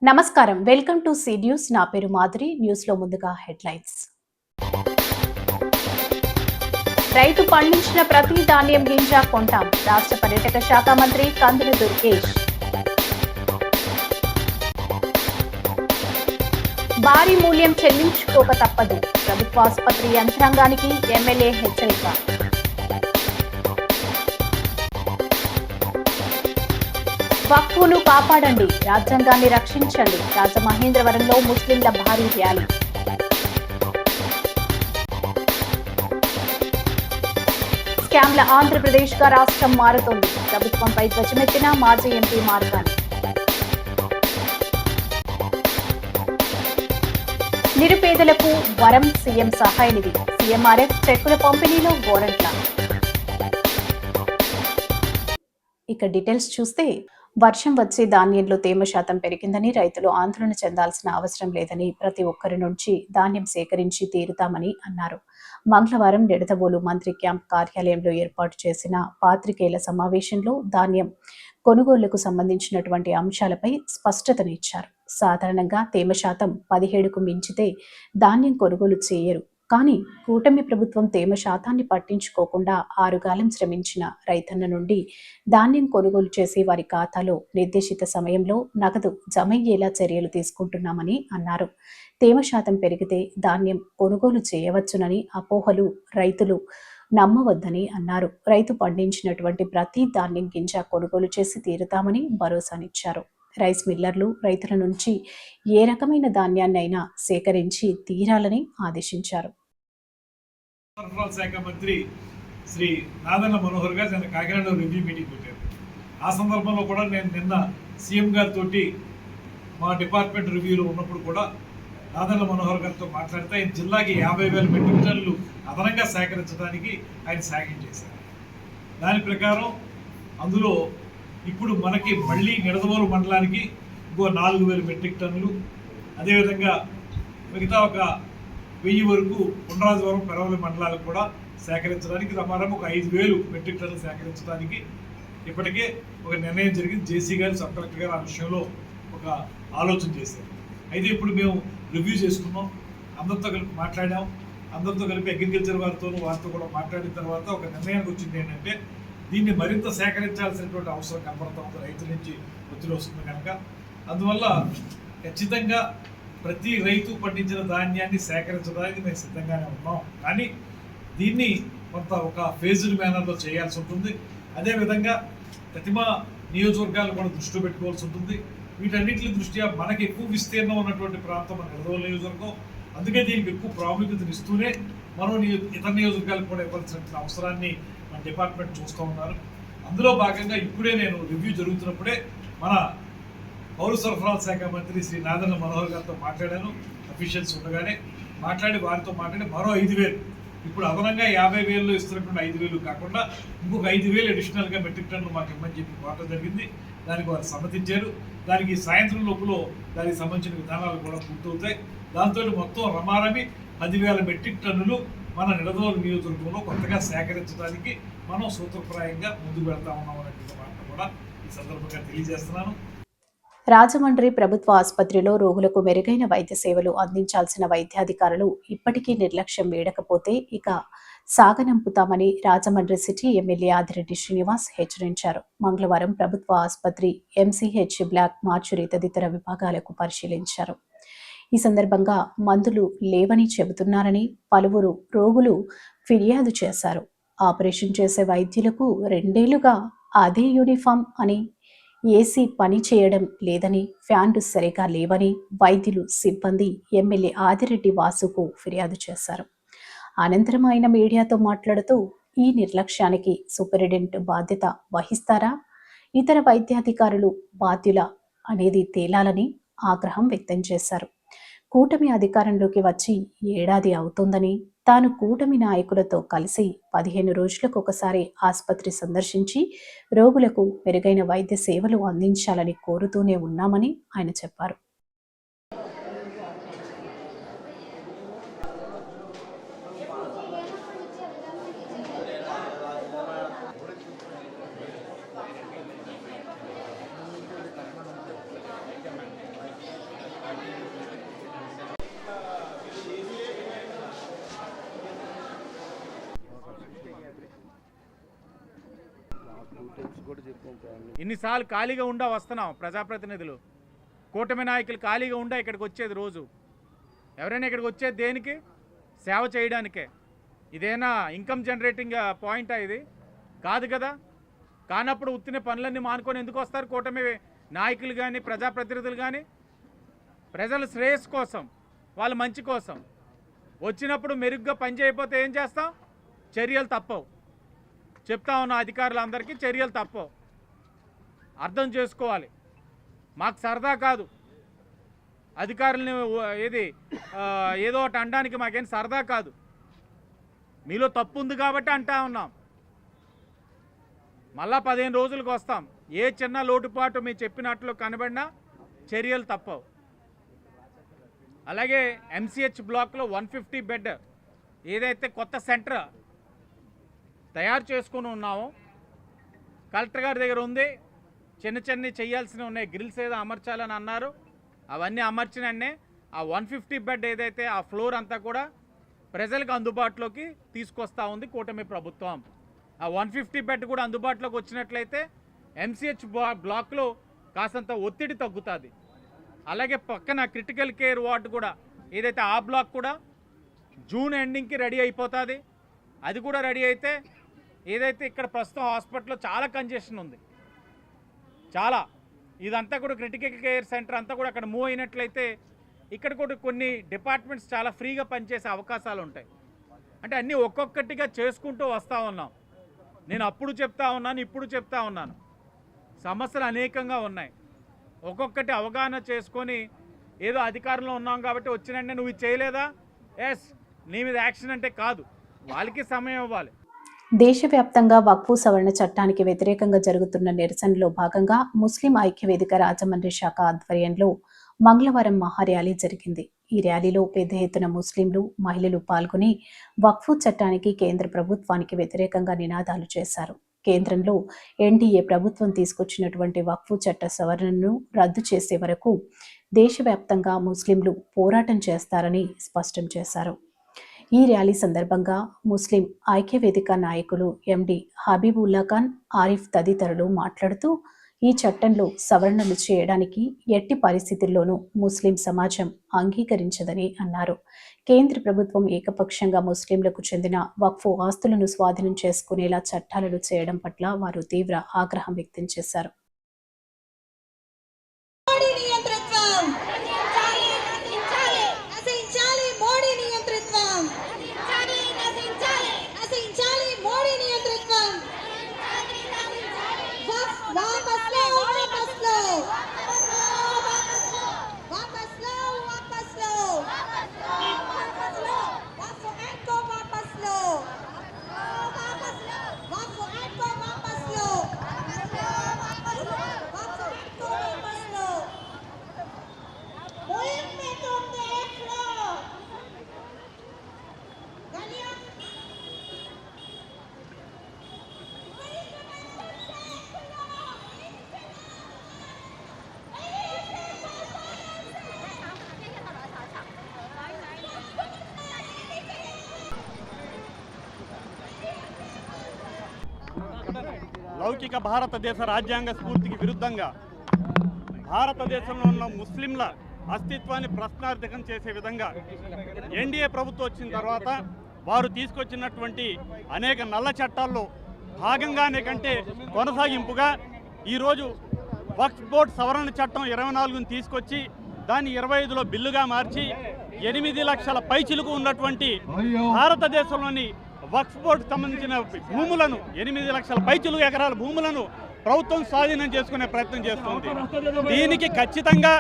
నమస్కారం, welcome to C news. నా పేరు మాధురి. న్యూస్ లో ముందుగా హెడ్లైన్స్. రైతు పండించిన ప్రతి ధాన్యం గింజ కొంటాం. రాష్ట్ర పర్యాటక శాఖ మంత్రి కందుల దుర్గేష్. భారీ మూల్యం చెల్లించుకోక తప్పదు. ప్రభుత్వ ఆసుపత్రి యంత్రాంగానికి ఎమ్మెల్యే హెచ్చరిక. వక్ఫ్ను కాపాడండి, రాజ్యాంగాన్ని రక్షించండి. రాజమహేంద్రవరంలో ముస్లింల భారీ ర్యాలీ. స్కామ్ల ఆంధ్రప్రదేశ్ గా రాష్ట్రం మారుతోంది. ప్రభుత్వంపై ధ్వజమెత్తిన మాజీ ఎంపీ మార్గాని. నిరుపేదలకు వరం సీఎం సహాయ నిధి. సీఎంఆర్ఎఫ్ చెక్కుల పంపిణీలో గోరంట్ల. ఇక డీటెయిల్స్ చూస్తే, వర్షం వచ్చి ధాన్యంలో తేమ శాతం పెరిగిందని, రైతులు ఆందోళన చెందాల్సిన అవసరం లేదని, ప్రతి ఒక్కరి నుంచి ధాన్యం సేకరించి తీరుతామని అన్నారు. మంగళవారం నిడదవోలు మంత్రి క్యాంప్ కార్యాలయంలో ఏర్పాటు చేసిన పాత్రికేయుల సమావేశంలో ధాన్యం కొనుగోళ్లకు సంబంధించినటువంటి అంశాలపై స్పష్టతనిచ్చారు. సాధారణంగా తేమ శాతం 17కు మించితే ధాన్యం కొనుగోలు చేయరు. కానీ కూటమి ప్రభుత్వం తేమ శాతాన్ని పట్టించుకోకుండా 6 కాలం శ్రమించిన రైతన్న నుండి ధాన్యం కొనుగోలు చేసి వారి ఖాతాలో నిర్దేశిత సమయంలో నగదు జమయ్యేలా చర్యలు తీసుకుంటున్నామని అన్నారు. తేమ శాతం పెరిగితే ధాన్యం కొనుగోలు చేయవచ్చునని అపోహలు రైతులు నమ్మవద్దని అన్నారు. రైతు పండించినటువంటి ప్రతి ధాన్యం గింజ కొనుగోలు చేసి తీరుతామని భరోసానిచ్చారు. రైస్ మిల్లర్లు రైతుల నుంచి ఏ రకమైన ధాన్యాన్నైనా సేకరించి తీరాలని ఆదేశించారు. సరఫరాల శాఖ మంత్రి శ్రీ నాదెండ్ల మనోహర్ గారు నేను కాకినాడలో రివ్యూ మీటింగ్ పెట్టారు. ఆ సందర్భంలో కూడా నేను నిన్న సీఎం గారితో మా డిపార్ట్మెంట్ రివ్యూలో ఉన్నప్పుడు కూడా నాదెండ్ల మనోహర్ గారితో మాట్లాడితే ఆయన జిల్లాకి 50,000 మెట్రిక్ టన్నులు అదనంగా సేకరించడానికి ఆయన సాయం చేశారు. దాని ప్రకారం అందులో ఇప్పుడు మనకి మళ్ళీ నిడదవోలు మండలానికి ఇంకో 4,000 మెట్రిక్ టన్నులు, అదేవిధంగా మిగతా ఒక 1000 వరకు ఉండ్రాజవరం పెరవలి మండలాలకు కూడా సేకరించడానికి రమారం ఒక 5,000 మెట్రిక్ టన్నులు సేకరించడానికి ఇప్పటికే ఒక నిర్ణయం జరిగింది. జేసీ గారు, సబ్ కలెక్టర్ గారు ఆ విషయంలో ఒక ఆలోచన చేశారు. అయితే ఇప్పుడు మేము రివ్యూ చేసుకున్నాం, అందరితో కలిపి మాట్లాడాం. అందరితో కలిపి అగ్రికల్చర్ వారితో కూడా మాట్లాడిన తర్వాత ఒక నిర్ణయానికి వచ్చింది ఏంటంటే, దీన్ని మరింత సేకరించాల్సినటువంటి అవసరం కనబడతా ఉంది. రైతుల నుంచి ఒత్తిడి వస్తుంది కనుక అందువల్ల ఖచ్చితంగా ప్రతి రైతు పండించిన ధాన్యాన్ని సేకరించడానికి మేము సిద్ధంగానే ఉన్నాం. కానీ దీన్ని కొంత ఒక ఫేజ్డ్ మేనర్లో చేయాల్సి ఉంటుంది. అదేవిధంగా ప్రతిమా నియోజకవర్గాలు కూడా దృష్టిలో పెట్టుకోవాల్సి ఉంటుంది. వీటన్నిటి దృష్ట్యా మనకి ఎక్కువ విస్తీర్ణం ఉన్నటువంటి ప్రాంతం మన నిడదవోలు నియోజకవర్గం. అందుకే దీనికి ఎక్కువ ప్రాముఖ్యతను ఇస్తూనే మనం ఇతర నియోజకవర్గాలకు కూడా ఇవ్వాల్సిన అవసరాన్ని మన డిపార్ట్మెంట్ చూస్తూ ఉన్నారు. అందులో భాగంగా ఇప్పుడే నేను రివ్యూ జరుగుతున్నప్పుడే మన పౌర సరఫరాల శాఖ మంత్రి శ్రీ నాదెండ్ల మనోహర్ గారితో మాట్లాడాను. అఫీషియల్స్ ఉండగానే వారితో మాట్లాడి మరో 5,000 ఇప్పుడు అదనంగా 50,000లో ఇస్తున్నటువంటి 5,000 కాకుండా ఇంకొక 5,000 అడిషనల్గా మెట్రిక్ టన్నులు మాకు ఇవ్వమని చెప్పి కోరడం జరిగింది. దానికి వారు సమ్మతించారు. దానికి సాయంత్రం లోపల దానికి సంబంధించిన విధానాలు కూడా పూర్తవుతాయి. దాంతో మొత్తం రమారమి 10,000 మెట్రిక్ టన్నులు మన నిడదవోలు నియోజకవర్గంలో కొత్తగా సేకరించడానికి మనం సూత్రప్రాయంగా ముందుకు వెళ్తా ఉన్నాం అనేటువంటి మాట కూడా ఈ సందర్భంగా తెలియజేస్తున్నాను. రాజమండ్రి ప్రభుత్వ ఆసుపత్రిలో రోగులకు మెరుగైన వైద్య సేవలు అందించాల్సిన వైద్యాధికారులు ఇప్పటికీ నిర్లక్ష్యం వేయకపోతే ఇక సాగనంపుతామని రాజమండ్రి సిటీ ఎమ్మెల్యే ఆదిరెడ్డి శ్రీనివాస్ హెచ్చరించారు. మంగళవారం ప్రభుత్వ ఆసుపత్రి, ఎంసీహెచ్ బ్లాక్, మార్చురీ తదితర విభాగాలకు పరిశీలించారు. ఈ సందర్భంగా మందులు లేవని చెబుతున్నారని పలువురు రోగులు ఫిర్యాదు చేశారు. ఆపరేషన్ చేసే వైద్యులకు 2 ఏళ్లుగా అదే యూనిఫామ్ అని, ఏసీ పని చేయడం లేదని, ఫ్యాన్లు సరిగా లేవని వైద్యులు, సిబ్బంది ఎమ్మెల్యే ఆదిరెడ్డి వాసుకు ఫిర్యాదు చేశారు. అనంతరం ఆయన మీడియాతో మాట్లాడుతూ, ఈ నిర్లక్ష్యానికి సూపరింటెండెంట్ బాధ్యత వహిస్తారా, ఇతర వైద్యాధికారులు బాధ్యుల అనేది తేలాలని ఆగ్రహం వ్యక్తం చేశారు. కూటమి అధికారంలోకి వచ్చి 1 ఏడాది అవుతోందని, తాను కూటమి నాయకులతో కలిసి 15 రోజులకు ఒకసారి ఆసుపత్రి సందర్శించి రోగులకు మెరుగైన వైద్య సేవలు అందించాలని కోరుతూనే ఉన్నామని ఆయన చెప్పారు. ఇన్నిసార్లు ఖాళీగా ఉండా వస్తున్నాం ప్రజాప్రతినిధులు, కూటమి నాయకులు ఖాళీగా ఉండా ఇక్కడికి వచ్చేది. రోజు ఎవరైనా ఇక్కడికి వచ్చేది దేనికి? సేవ చేయడానికే. ఇదేనా ఇన్కమ్ జనరేటింగ్ పాయింటా? ఇది కాదు కదా. కానప్పుడు ఉత్తిన పనులన్నీ మానుకొని ఎందుకు వస్తారు కూటమి నాయకులు కానీ ప్రజాప్రతినిధులు కానీ? ప్రజల శ్రేయస్సు కోసం, వాళ్ళ మంచి కోసం వచ్చినప్పుడు మెరుగ్గా పని చేయకపోతే ఏం చేస్తాం? చర్యలు తప్పవు. చెప్తా ఉన్న అధికారులందరికీ చర్యలు తప్పవు. అర్థం చేసుకోవాలి. మాకు సరదా కాదు అధికారులని ఏదో ఒకటి అనడానికి, మాకేం సరదా కాదు. మీలో తప్పు ఉంది కాబట్టి అంటా ఉన్నాం. మళ్ళా 15 రోజులకు వస్తాం. ఏ చిన్న లోటుపాటు మీరు చెప్పినట్లు కనబడినా చర్యలు తప్పవు. అలాగే ఎంసీహెచ్ బ్లాక్లో 150 బెడ్ ఏదైతే కొత్త సెంటర్ తయారు చేసుకుని ఉన్నామో కలెక్టర్ గారి దగ్గర ఉంది. చిన్న చేయాల్సినవి ఉన్నాయి. గ్రిల్స్ ఏదో అమర్చాలని అన్నారు, అవన్నీ అమర్చినన్నే ఆ 150 బెడ్ ఏదైతే ఆ ఫ్లోర్ అంతా కూడా ప్రజలకు అందుబాటులోకి తీసుకొస్తా ఉంది కూటమి ప్రభుత్వం. ఆ 150 బెడ్ కూడా అందుబాటులోకి వచ్చినట్లయితే ఎంసీహెచ్ బ్లాక్లో కాసంత ఒత్తిడి తగ్గుతుంది. అలాగే పక్కన క్రిటికల్ కేర్ వార్డు కూడా ఏదైతే ఆ బ్లాక్ కూడా జూన్ ఎండింగ్కి రెడీ అయిపోతుంది. అది కూడా రెడీ అయితే ఏదైతే ఇక్కడ ప్రస్తుతం హాస్పిటల్లో చాలా కంజెషన్ ఉంది, చాలా ఇదంతా కూడా క్రిటికల్ కేర్ సెంటర్ అంతా కూడా అక్కడ మూవ్ అయినట్లయితే ఇక్కడ కూడా కొన్ని డిపార్ట్మెంట్స్ చాలా ఫ్రీగా పనిచేసే అవకాశాలు ఉంటాయి. అంటే అన్నీ ఒక్కొక్కటిగా చేసుకుంటూ వస్తూ ఉన్నాం. నేను అప్పుడు చెప్తా ఉన్నాను, ఇప్పుడు చెప్తా ఉన్నాను, సమస్యలు అనేకంగా ఉన్నాయి. ఒక్కొక్కటి అవగాహన చేసుకొని ఏదో అధికారంలో ఉన్నాం కాబట్టి వచ్చినంటే నువ్వు ఇది చేయలేదా, ఎస్ నీ మీద యాక్షన్ అంటే కాదు, వాళ్ళకి సమయం ఇవ్వాలి. దేశవ్యాప్తంగా వక్ఫ్ సవరణ చట్టానికి వ్యతిరేకంగా జరుగుతున్న నిరసనలో భాగంగా ముస్లిం ఐక్యవేదిక రాజమండ్రి శాఖ ఆధ్వర్యంలో మంగళవారం మహార్యాలీ జరిగింది. ఈ ర్యాలీలో పెద్ద ఎత్తున ముస్లింలు, మహిళలు పాల్గొని వక్ఫ్ చట్టానికి, కేంద్ర ప్రభుత్వానికి వ్యతిరేకంగా నినాదాలు చేశారు. కేంద్రంలో ఎన్డీఏ ప్రభుత్వం తీసుకొచ్చినటువంటి వక్ఫ్ చట్ట సవరణను రద్దు చేసే వరకు దేశవ్యాప్తంగా ముస్లింలు పోరాటం చేస్తారని స్పష్టం చేశారు. ఈ ర్యాలీ సందర్భంగా ముస్లిం ఐక్యవేదిక నాయకులు ఎండి హబీబుల్లా ఖాన్, ఆరిఫ్ తదితరులు మాట్లాడుతూ ఈ చట్టంలో సవరణలు చేయడానికి ఎట్టి పరిస్థితుల్లోనూ ముస్లిం సమాజం అంగీకరించదని అన్నారు. కేంద్ర ప్రభుత్వం ఏకపక్షంగా ముస్లింలకు చెందిన వక్ఫ్ ఆస్తులను స్వాధీనం చేసుకునేలా చట్టాలను చేయడం పట్ల వారు తీవ్ర ఆగ్రహం వ్యక్తం చేశారు. లౌకిక భారతదేశ రాజ్యాంగ స్ఫూర్తికి విరుద్ధంగా భారతదేశంలో ఉన్న ముస్లింల అస్తిత్వాన్ని ప్రశ్నార్థకం చేసే విధంగా ఎన్డీఏ ప్రభుత్వం వచ్చిన తర్వాత వారు తీసుకొచ్చినటువంటి అనేక నల్ల చట్టాల్లో భాగంగానే కంటే కొనసాగింపుగా ఈరోజు వక్ఫ్ బోర్డ్ సవరణ చట్టం 24ను తీసుకొచ్చి దాన్ని 25లో బిల్లుగా మార్చి 8 లక్షల పైచిలుకు ఉన్నటువంటి భారతదేశంలోని వక్ఫ్ బోర్డు సంబంధించిన భూములను 8 లక్షల పైచిలుకు ఎకరాల భూములను ప్రభుత్వం స్వాధీనం చేసుకునే ప్రయత్నం చేస్తుంది. దీనికి ఖచ్చితంగా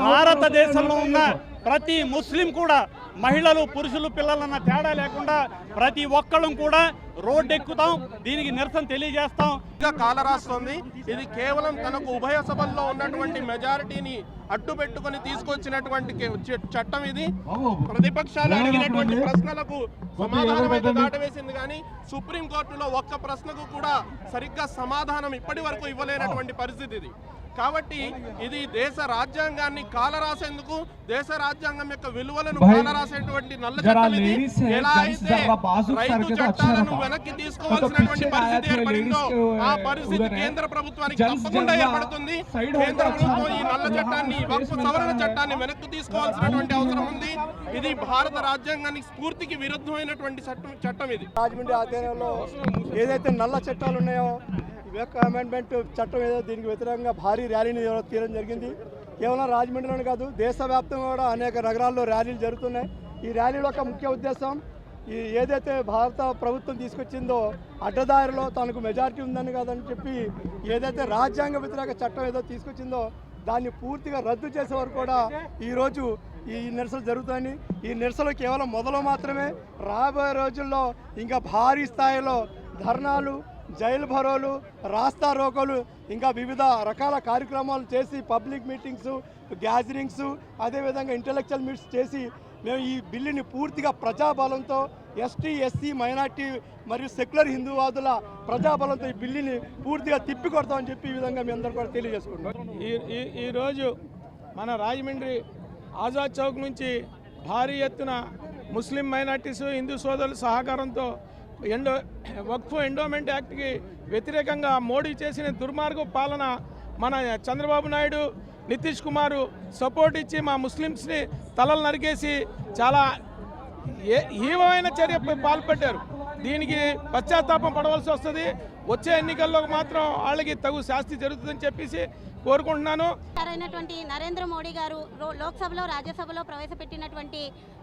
భారతదేశంలో ఉన్న ప్రతి ముస్లిం కూడా, మహిళలు, పురుషులు, పిల్లలన్న తేడా లేకుండా ప్రతి ఒక్కళ్ళం కూడా రోడ్డెక్కుతాం, దీనికి నిరసన తెలియజేస్తాం. కాలరాస్తోంది. ఇది కేవలం తనకు ఉభయ సభల్లో ఉన్నటువంటి మెజారిటీని అడ్డు పెట్టుకుని తీసుకొచ్చినటువంటి చట్టం ఇది. ప్రతిపక్షాలు అడిగినటువంటి ప్రశ్నలకు సమాధానం అయితే దాటవేసింది, కానీ సుప్రీంకోర్టులో ఒక్క ప్రశ్నకు కూడా సరిగ్గా సమాధానం ఇప్పటి వరకు ఇవ్వలేనటువంటి పరిస్థితి ఇది. కాబట్టి ఇది దేశ రాజ్యాంగాన్ని కాలరాసేందుకు, దేశ రాజ్యాంగం యొక్క విలువలను కాలరాసేటువంటి నల్ల చట్టం ఇది. ఎలా అయితే రైతు చట్టాలను వెనక్కి తీసుకోవాల్సినటువంటి పరిస్థితి ఏర్పడిందో ఆ పరిస్థితి కేంద్ర ప్రభుత్వానికి తప్పకుండా ఏర్పడుతుంది. కేంద్ర ప్రభుత్వం ఈ నల్ల చట్టాన్ని, వక్ఫ్ సవరణ చట్టాన్ని వెనక్కి తీసుకోవాల్సినటువంటి అవసరం ఉంది. ఇది భారత రాజ్యాంగానికి స్ఫూర్తికి విరుద్ధమైనటువంటి చట్టం ఇది. రాజమండ్రి ఆధ్వర్యంలో ఏదైతే నల్ల చట్టాలు ఉన్నాయో, అమెండ్మెంట్ చట్టం ఏదో దీనికి వ్యతిరేకంగా భారీ ర్యాలీని తీయడం జరిగింది. కేవలం రాజమండ్రిలోనే కాదు, దేశవ్యాప్తంగా కూడా అనేక నగరాల్లో ర్యాలీలు జరుగుతున్నాయి. ఈ ర్యాలీలో ఒక ముఖ్య ఉద్దేశం, ఈ ఏదైతే భారత ప్రభుత్వం తీసుకొచ్చిందో అడ్డదారిలో తనకు మెజారిటీ ఉందని కాదని చెప్పి ఏదైతే రాజ్యాంగ వ్యతిరేక చట్టం ఏదో తీసుకొచ్చిందో దాన్ని పూర్తిగా రద్దు చేసే వరకు కూడా ఈరోజు ఈ నిరసనలు జరుగుతాయని, ఈ నిరసనలు కేవలం మొదలు మాత్రమే. రాబోయే రోజుల్లో ఇంకా భారీ స్థాయిలో ధర్నాలు, జైలు భరోలు, రాస్తా రోకోలు, ఇంకా వివిధ రకాల కార్యక్రమాలు చేసి పబ్లిక్ మీటింగ్స్, గ్యాదరింగ్స్, అదేవిధంగా ఇంటలెక్చువల్ మీట్స్ చేసి మేము ఈ బిల్లుని పూర్తిగా ప్రజాబలంతో, ఎస్టీ, ఎస్సీ, మైనార్టీ మరియు సెక్యులర్ హిందూవాదుల ప్రజాబలంతో ఈ బిల్లుని పూర్తిగా తిప్పికొడతామని చెప్పి ఈ విధంగా మీ అందరూ కూడా తెలియజేసుకుంటున్నాం. ఈరోజు మన రాజమండ్రి ఆజాద్ చౌక్ నుంచి భారీ ఎత్తున ముస్లిం మైనార్టీస్, హిందూ సోదరుల సహకారంతో వక్ఫ్ ఎండోమెంట్ యాక్ట్కి వ్యతిరేకంగా మోడీ చేసిన దుర్మార్గ పాలన మన చంద్రబాబు నాయుడు, నితీష్ కుమార్ సపోర్ట్ ఇచ్చి మా ముస్లిమ్స్ని తలలు నరికేసి చాలా హీనమైన చర్య పాల్పడ్డారు. దీనికి పశ్చాత్తాపం పడవలసి వస్తుంది. వచ్చే ఎన్నికల్లో మాత్రం వాళ్ళకి తగు శాస్తి జరుగుతుందని చెప్పేసి కోరుకుంటున్నాను. అయినటువంటి నరేంద్ర మోడీ గారు లోక్సభలో, రాజ్యసభలో ప్రవేశపెట్టినటువంటి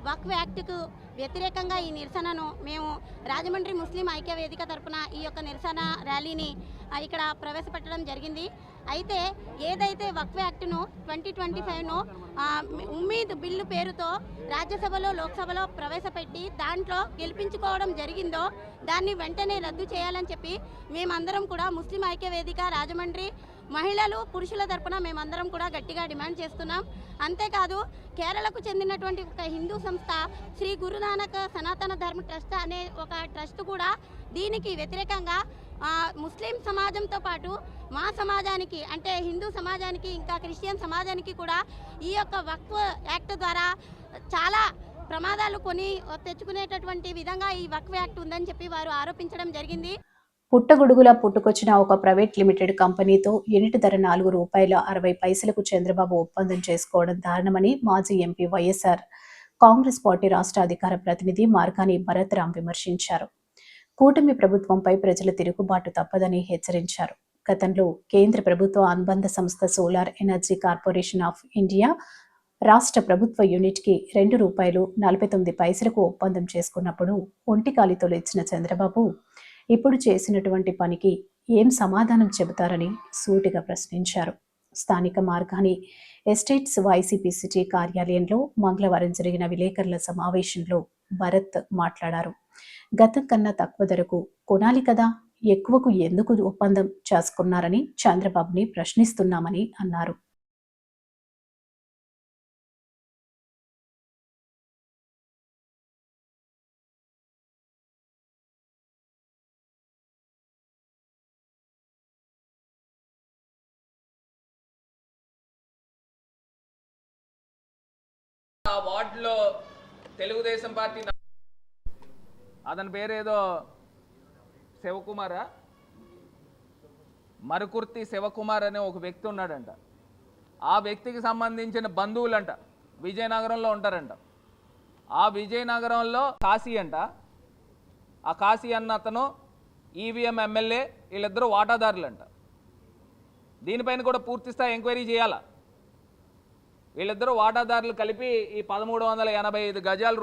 వక్ఫ్ యాక్ట్కు వ్యతిరేకంగా ఈ నిరసనను మేము రాజమండ్రి ముస్లిం ఐక్య వేదిక తరపున ఈ యొక్క నిరసన ర్యాలీని ఇక్కడ ప్రవేశపెట్టడం జరిగింది. అయితే ఏదైతే వక్ఫ్ యాక్ట్ను 2025ను ఉమ్మీద్ బిల్లు పేరుతో రాజ్యసభలో, లోక్సభలో ప్రవేశపెట్టి దాంట్లో గెలిపించుకోవడం జరిగిందో దాన్ని వెంటనే రద్దు చేయాలని చెప్పి మేమందరం కూడా ముస్లిం ఐక్య వేదిక రాజమండ్రి మహిళలు, పురుషుల తరపున మేమందరం కూడా గట్టిగా డిమాండ్ చేస్తున్నాం. అంతేకాదు కేరళకు చెందినటువంటి ఒక హిందూ సంస్థ శ్రీ గురునానక్ సనాతన ధర్మ ట్రస్ట్ అనే ఒక ట్రస్ట్ కూడా దీనికి వ్యతిరేకంగా ముస్లిం సమాజంతో పాటు మా సమాజానికి, అంటే హిందూ సమాజానికి, ఇంకా క్రిస్టియన్ సమాజానికి కూడా ఈ యొక్క వక్ఫ్ యాక్ట్ ద్వారా చాలా ప్రమాదాలు తెచ్చుకునేటటువంటి విధంగా ఈ వక్ఫ్ యాక్ట్ ఉందని చెప్పి వారు ఆరోపించడం జరిగింది. పుట్టగొడుగులా పుట్టుకొచ్చిన ఒక ప్రైవేట్ లిమిటెడ్ కంపెనీతో యూనిట్ ధర ₹4.60 చంద్రబాబు ఒప్పందం చేసుకోవడం దారుణమని మాజీ ఎంపీ వైఎస్ఆర్ కాంగ్రెస్ పార్టీ రాష్ట్ర అధికార ప్రతినిధి మార్గాని భరత్ రామ్ విమర్శించారు. కూటమి ప్రభుత్వంపై ప్రజల తిరుగుబాటు తప్పదని హెచ్చరించారు. గతంలో కేంద్ర ప్రభుత్వ అనుబంధ సంస్థ solar energy corporation of India రాష్ట్ర ప్రభుత్వ యూనిట్కి ₹2.49 ఒప్పందం చేసుకున్నప్పుడు ఒంటికాలితో ఇచ్చిన చంద్రబాబు ఇప్పుడు చేసినటువంటి పనికి ఏం సమాధానం చెబుతారని సూటిగా ప్రశ్నించారు. స్థానిక మార్గాని ఎస్టేట్స్ వైసీపీ సిటీ కార్యాలయంలో మంగళవారం జరిగిన విలేకరుల సమావేశంలో భరత్ మాట్లాడారు. గతం కన్నా తక్కువ ధరకు కొనాలి కదా, ఎక్కువకు ఎందుకు ఒప్పందం చేసుకున్నారని చంద్రబాబుని ప్రశ్నిస్తున్నామని అన్నారు. ఆ వార్డులో తెలుగుదేశం పార్టీ అతని పేరేదో శివకుమారా, మరుకుర్తి శివకుమార్ అనే ఒక వ్యక్తి ఉన్నాడంట. ఆ వ్యక్తికి సంబంధించిన బంధువులంట విజయనగరంలో ఉంటారంట. ఆ విజయనగరంలో కాశీ అంట. ఆ కాశీ అన్న అతను ఈవీఎం ఎమ్మెల్యే, వీళ్ళిద్దరూ వాటాదారులంట. దీనిపైన కూడా పూర్తిస్థాయి ఎంక్వైరీ చేయాలా. వీళ్ళిద్దరూ వాటాదారులు కలిపి ఈ 1385 గజాలు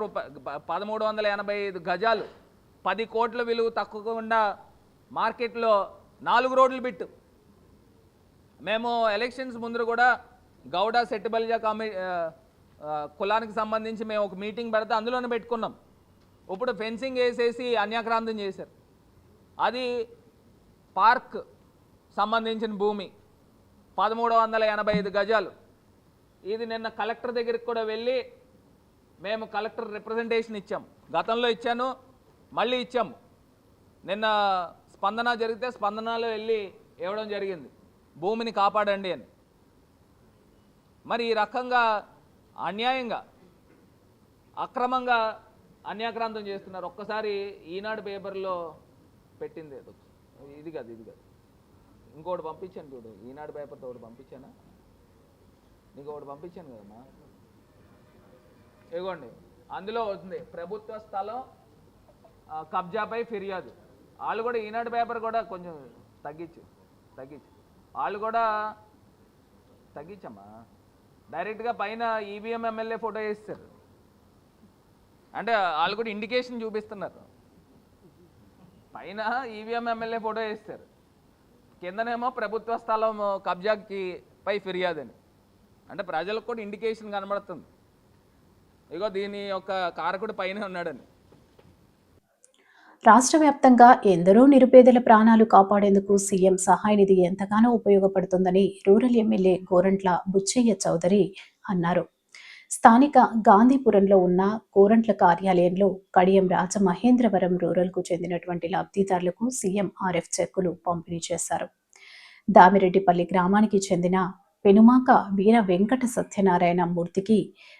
1385 గజాలు 10 కోట్ల విలువ తక్కువకుండా మార్కెట్లో 4 రోడ్లు బిట్టు. మేము ఎలక్షన్స్ ముందు కూడా గౌడ సెట్టిబల్జా కులానికి సంబంధించి మేము ఒక మీటింగ్ పెడితే అందులోనే పెట్టుకున్నాం. ఇప్పుడు ఫెన్సింగ్ వేసేసి అన్యాక్రాంతం చేశారు. అది పార్క్ సంబంధించిన భూమి 1385 గజాలు. ఇది నిన్న కలెక్టర్ దగ్గరికి కూడా వెళ్ళి మేము కలెక్టర్ రిప్రజెంటేషన్ ఇచ్చాం. గతంలో ఇచ్చాను, మళ్ళీ ఇచ్చాం. నిన్న స్పందన జరిగితే స్పందనలో వెళ్ళి ఇవ్వడం జరిగింది, భూమిని కాపాడండి అని. మరి ఈ రకంగా అన్యాయంగా అక్రమంగా అన్యాక్రాంతం చేస్తున్నారు. ఒక్కసారి ఈనాడు పేపర్లో పెట్టింది ఇది కాదు ఇంకోటి పంపించాను చూడు, ఈనాడు పేపర్తో ఒకటి పంపించానా, నీకు ఒకటి పంపించాను కదమ్మా, ఇగోండి అందులో వస్తుంది ప్రభుత్వ స్థలం కబ్జాపై ఫిర్యాదు. వాళ్ళు కూడా ఈనాడు పేపర్ కూడా కొంచెం తగ్గించు వాళ్ళు కూడా తగ్గించమ్మా. డైరెక్ట్గా పైన ఈవీఎం ఎమ్మెల్యే ఫోటో వేస్తారు, అంటే వాళ్ళు కూడా ఇండికేషన్ చూపిస్తున్నారు. పైన ఈవీఎం ఎమ్మెల్యే ఫోటో వేస్తారు, కిందనేమో ప్రభుత్వ స్థలం కబ్జాకి పై ఫిర్యాదు అని, అంటే ప్రజలకు కూడా ఇండికేషన్ కనబడుతుంది, ఇగో దీని యొక్క కారకుడు పైన ఉన్నాడని. రాష్ట్ర వ్యాప్తంగా ఎందరో నిరుపేదల ప్రాణాలు కాపాడేందుకు సీఎం సహాయ నిధి ఎంతగానో ఉపయోగపడుతుందని రూరల్ ఎమ్మెల్యే గోరంట్ల బుచ్చయ్య చౌదరి అన్నారు. స్థానిక గాంధీపురంలో ఉన్న గోరంట్ల కార్యాలయంలో కడియం రాజమహేంద్రవరం రూరల్కు చెందినటువంటి లబ్ధిదారులకు సీఎం ఆర్ఎఫ్ చెక్కులు పంపిణీ చేశారు. దామిరెడ్డిపల్లి గ్రామానికి చెందిన పెనుమాక వీర వెంకట సత్యనారాయణ మూర్తికి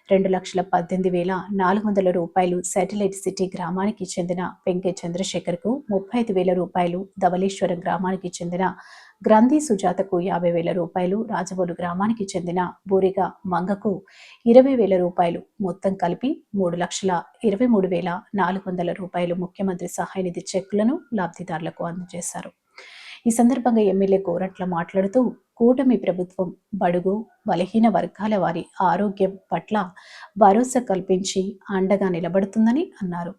2,18,400 రూపాయలు, శాటిలైట్ సిటీ గ్రామానికి చెందిన వెంకే చంద్రశేఖర్కు 35,000 రూపాయలు, ధవళేశ్వరం గ్రామానికి చెందిన గ్రంథి సుజాతకు 50,000 రూపాయలు, రాజవోలు గ్రామానికి చెందిన బూరిగా మంగకు 20,000 రూపాయలు, మొత్తం కలిపి 3,23,400 రూపాయలు ముఖ్యమంత్రి సహాయ నిధి చెక్కులను లబ్ధిదారులకు అందజేశారు. ఈ సందర్భంగా ఎమ్మెల్యే గోరంట్ల మాట్లాడుతూ, కూటమి ప్రభుత్వం బడుగు బలహీన వర్గాల వారి ఆరోగ్యం పట్ల భరోసా కల్పించి అండగా నిలబడుతుందని అన్నారు.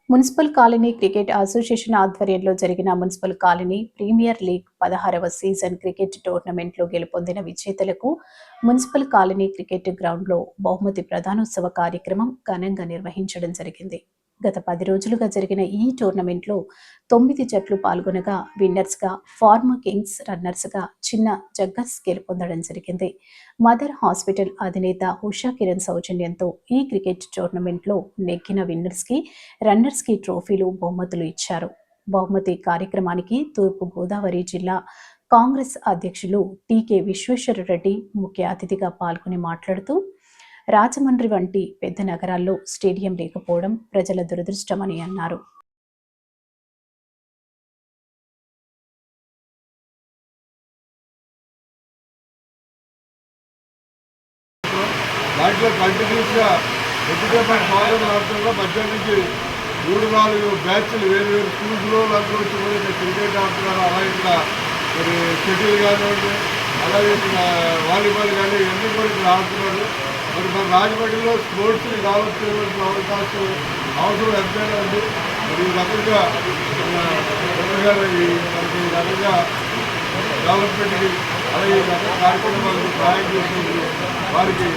మున్సిపల్ కాలనీ క్రికెట్ అసోసియేషన్ ఆధ్వర్యంలో జరిగిన మున్సిపల్ కాలనీ ప్రీమియర్ లీగ్ 16వ సీజన్ క్రికెట్ టోర్నమెంట్లో గెలుపొందిన విజేతలకు మున్సిపల్ కాలనీ క్రికెట్ గ్రౌండ్లో బహుమతి ప్రదానోత్సవ కార్యక్రమం ఘనంగా నిర్వహించడం జరిగింది. గత 10 రోజులుగా జరిగిన ఈ టోర్నమెంట్లో 9 జట్లు పాల్గొనగా విన్నర్స్గా ఫార్మర్ కింగ్స్, రన్నర్స్గా చిన్న జగ్గర్స్ గెలుపొందడం జరిగింది. మదర్ హాస్పిటల్ అధినేత ఉషా కిరణ్ సౌజన్యంతో ఈ క్రికెట్ టోర్నమెంట్లో నెగ్గిన విన్నర్స్కి, రన్నర్స్కి ట్రోఫీలు, బహుమతులు ఇచ్చారు. బహుమతి కార్యక్రమానికి తూర్పు గోదావరి జిల్లా కాంగ్రెస్ అధ్యక్షులు టీకే విశ్వేశ్వరరెడ్డి ముఖ్య అతిథిగా పాల్గొని మాట్లాడుతూ, రాజమండ్రి వంటి పెద్ద నగరాల్లో స్టేడియం లేకపోవడం ప్రజల దురదృష్టమని అన్నారు. దాంట్లో కంటిన్యూస్గా ఎడ్యుకేషన్ ఫాదర్ ఆడుతున్నా మధ్య నుంచి 3-4 బ్యాచ్లు వేరు స్కూల్స్లో అందరూ వచ్చి కూడా క్రికెట్ ఆడుతున్నారు. అలాగే ఇక్కడ మరి షటిల్ కానివ్వండి, అలాగే వాలీబాల్ కానీ ఇవన్నీ కూడా ఇక్కడ ఆడుతున్నారు. మరి మన రాజమండ్రిలో స్పోర్ట్స్ని డెవలప్ చేయవలసిన అవసరం ఎంతైనా ఉంది. మరి ఈ రకంగా మనకి ఈ రకంగా డెవలప్మెంట్కి అలాగే ఈ రకంగా కార్యక్రమాలకు సహాయం చేస్తుంది వారికి.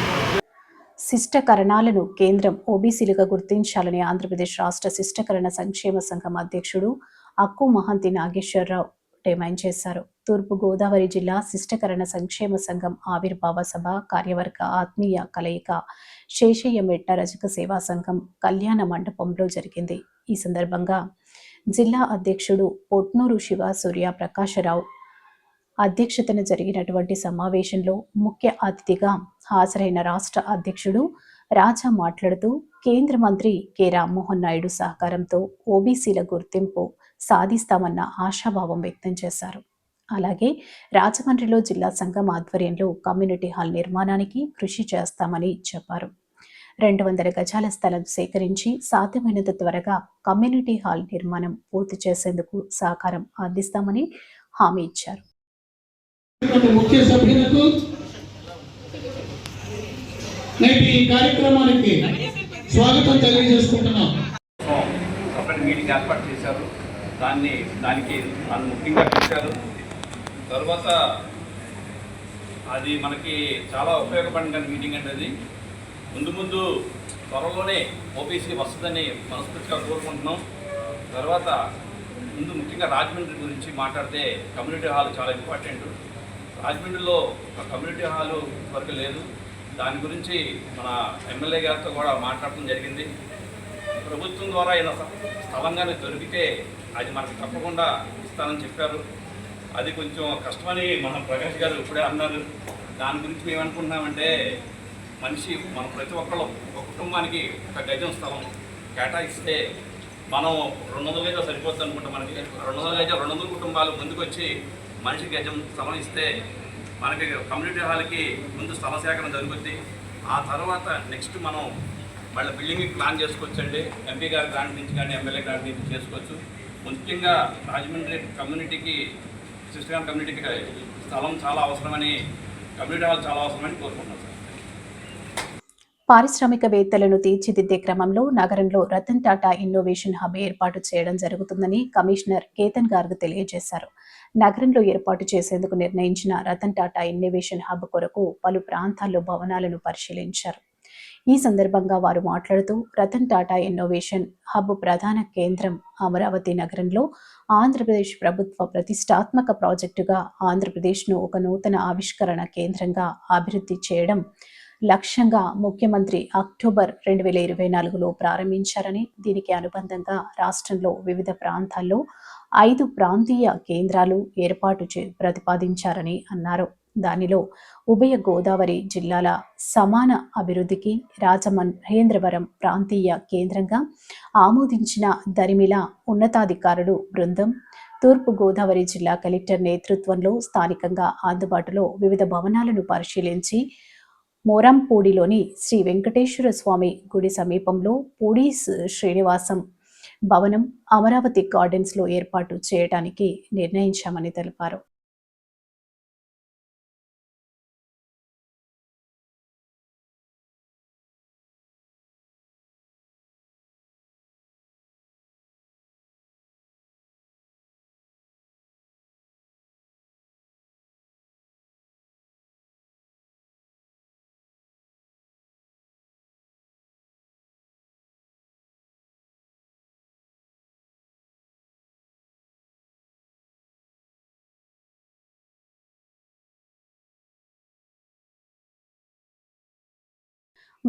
శిష్టకరణాలను కేంద్రం ఓబీసీలుగా గుర్తించాలని ఆంధ్రప్రదేశ్ రాష్ట్ర శిష్టకరణ సంక్షేమ సంఘం అధ్యక్షుడు అక్కు మహంతి నాగేశ్వరరావు డిమాండ్ చేశారు. తూర్పు గోదావరి జిల్లా శిష్టకరణ సంక్షేమ సంఘం ఆవిర్భావ సభ కార్యవర్గ ఆత్మీయ కలయిక శేషయ్య మెట్ట రజక సేవా సంఘం కళ్యాణ మండపంలో జరిగింది. ఈ సందర్భంగా జిల్లా అధ్యక్షుడు పొట్నూరు శివ సూర్య ప్రకాశరావు అధ్యక్షతన జరిగినటువంటి సమావేశంలో ముఖ్య అతిథిగా హాజరైన రాష్ట్ర అధ్యక్షుడు రాజా మాట్లాడుతూ, కేంద్ర మంత్రి కె రామ్మోహన్ నాయుడు సహకారంతో ఓబీసీల గుర్తింపు సాధిస్తామన్న ఆశాభావం వ్యక్తం చేశారు. అలాగే రాజమండ్రిలో జిల్లా సంఘం ఆధ్వర్యంలో కమ్యూనిటీ హాల్ నిర్మాణానికి కృషి చేస్తామని చెప్పారు. 200 గజాల స్థలం సేకరించి సాధ్యమైనంత త్వరగా కమ్యూనిటీ హాల్ నిర్మాణం పూర్తి చేసేందుకు సహకారం అందిస్తామని హామీ ఇచ్చారు. ముఖ్య సభ్యులకు నేటి ఈ కార్యక్రమానికి స్వాగతం తెలియజేసుకుంటున్నాం. మీటింగ్ ఏర్పాటు చేశారు. దానికి నన్ను ముఖ్యంగా పిలిచారు. తర్వాత అది మనకి చాలా ఉపయోగపడిన మీటింగ్ అండి. అది ముందు త్వరలోనే ఓబీసీ వస్తుందని మనస్ఫూర్తిగా కోరుకుంటున్నాం. తర్వాత ముఖ్యంగా రాజమండ్రి గురించి మాట్లాడితే కమ్యూనిటీ హాల్ చాలా ఇంపార్టెంట్. రాజమండ్రిలో కమ్యూనిటీ హాలు వరకు లేదు. దాని గురించి మన ఎమ్మెల్యే గారితో కూడా మాట్లాడటం జరిగింది. ప్రభుత్వం ద్వారా ఏదైనా స్థలంగానే దొరికితే అది మనకు తప్పకుండా ఇస్తానని చెప్పారు. అది కొంచెం కష్టమని మన ప్రకాష్ గారు ఇప్పుడే అన్నారు. దాని గురించి మేము అనుకుంటున్నామంటే మన ప్రతి ఒక్కళ్ళు ఒక కుటుంబానికి ఒక గజం స్థలం కేటాయిస్తే మనం 200 గజం సరిపోతుంది అనుకుంటాం. మనకి 200 గజం 200 కుటుంబాలు ముందుకు వచ్చి మనిషి గజం స్థలం ఇస్తే మనకి కమ్యూనిటీ హాల్కి ముందు స్థల సేకరణ జరుగుద్ది. ఆ తర్వాత నెక్స్ట్ మనం మళ్ళీ బిల్డింగ్కి ప్లాన్ చేసుకోవచ్చండి. ఎంపీ గారి గ్రాంట్ నుంచి కానీ ఎమ్మెల్యే గ్రాంట్ నుంచి చేసుకోవచ్చు. ముఖ్యంగా రాజమండ్రి కమ్యూనిటీకి సిస్టర్ కమ్యూనిటీకి స్థలం చాలా అవసరమని, కమ్యూనిటీ హాల్ చాలా అవసరమని కోరుకుంటున్నాం సార్. పారిశ్రామికవేత్తలను తీర్చిదిద్దే క్రమంలో నగరంలో రతన్ టాటా ఇన్నోవేషన్ హబ్ ఏర్పాటు చేయడం జరుగుతుందని కమిషనర్ కేతన్ గార్గ్ తెలియజేశారు. నగరంలో ఏర్పాటు చేసేందుకు నిర్ణయించిన రతన్ టాటా ఇన్నోవేషన్ హబ్ కొరకు పలు ప్రాంతాల్లో భవనాలను పరిశీలించారు. ఈ సందర్భంగా వారు మాట్లాడుతూ రతన్ టాటా ఇన్నోవేషన్ హబ్ ప్రధాన కేంద్రం అమరావతి నగరంలో ఆంధ్రప్రదేశ్ ప్రభుత్వ ప్రతిష్టాత్మక ప్రాజెక్టుగా ఆంధ్రప్రదేశ్ను ఒక నూతన ఆవిష్కరణ కేంద్రంగా అభివృద్ధి చేయడం లక్ష్యంగా ముఖ్యమంత్రి అక్టోబర్ 2024లో ప్రారంభించారని, దీనికి అనుబంధంగా రాష్ట్రంలో వివిధ ప్రాంతాల్లో 5 ప్రాంతీయ కేంద్రాలు ఏర్పాటు ప్రతిపాదించారని అన్నారు. దానిలో ఉభయ గోదావరి జిల్లాల సమాన అభివృద్ధికి రాజమహేంద్రవరం ప్రాంతీయ కేంద్రంగా ఆమోదించిన దరిమిల ఉన్నతాధికారులు బృందం, తూర్పు గోదావరి జిల్లా కలెక్టర్ నేతృత్వంలో స్థానికంగా అందుబాటులో వివిధ భవనాలను పరిశీలించి మోరంపూడిలోని శ్రీ వెంకటేశ్వర స్వామి గుడి సమీపంలో పూడి శ్రీనివాసం భవనం అమరావతి గార్డెన్స్లో ఏర్పాటు చేయడానికి నిర్ణయించామని తెలిపారు.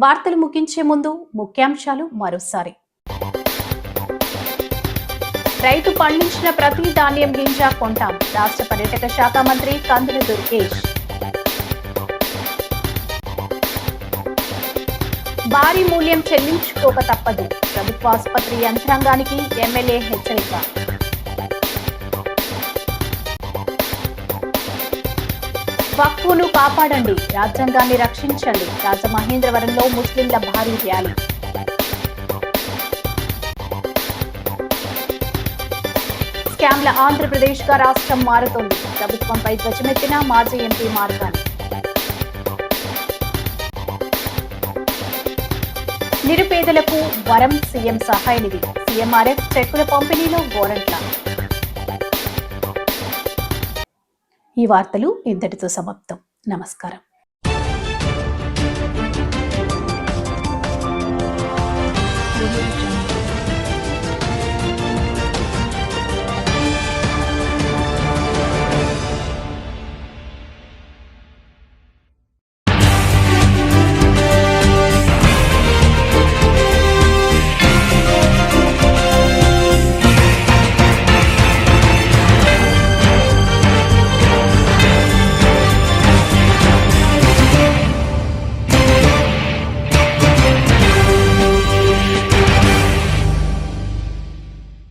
వార్తలు ముగించే ముందు ముఖ్యాంశాలు మరోసారి. రైతు పండించిన ప్రతి ధాన్యం గింజ కొంటాం, రాష్ట్ర పర్యాటక శాఖ మంత్రి కందుల దుర్గేష్. భారీ మూల్యం చెల్లించుకోక తప్పదు, ప్రభుత్వ ఆసుపత్రి యంత్రాంగానికి ఎమ్మెల్యే హెచ్చరిక. వక్ఫ్ను కాపాడండి, రాజ్యాంగాన్ని రక్షించండి, రాజమహేంద్రవరంలో ముస్లింల భారీ ర్యాలీ. స్కామ్ల ఆంధ్రప్రదేశ్గా రాష్ట్రం మారుతోంది, ప్రభుత్వంపై ధ్వజమెత్తిన మాజీ ఎంపీ మార్గాని. నిరుపేదలకు వరం సీఎం సహాయ నిధి, సీఎంఆర్ఎఫ్ చెక్కుల పంపిణీలో గోరంట్ల. ఈ వార్తలు ఇంతటితో సమాప్తం. నమస్కారం.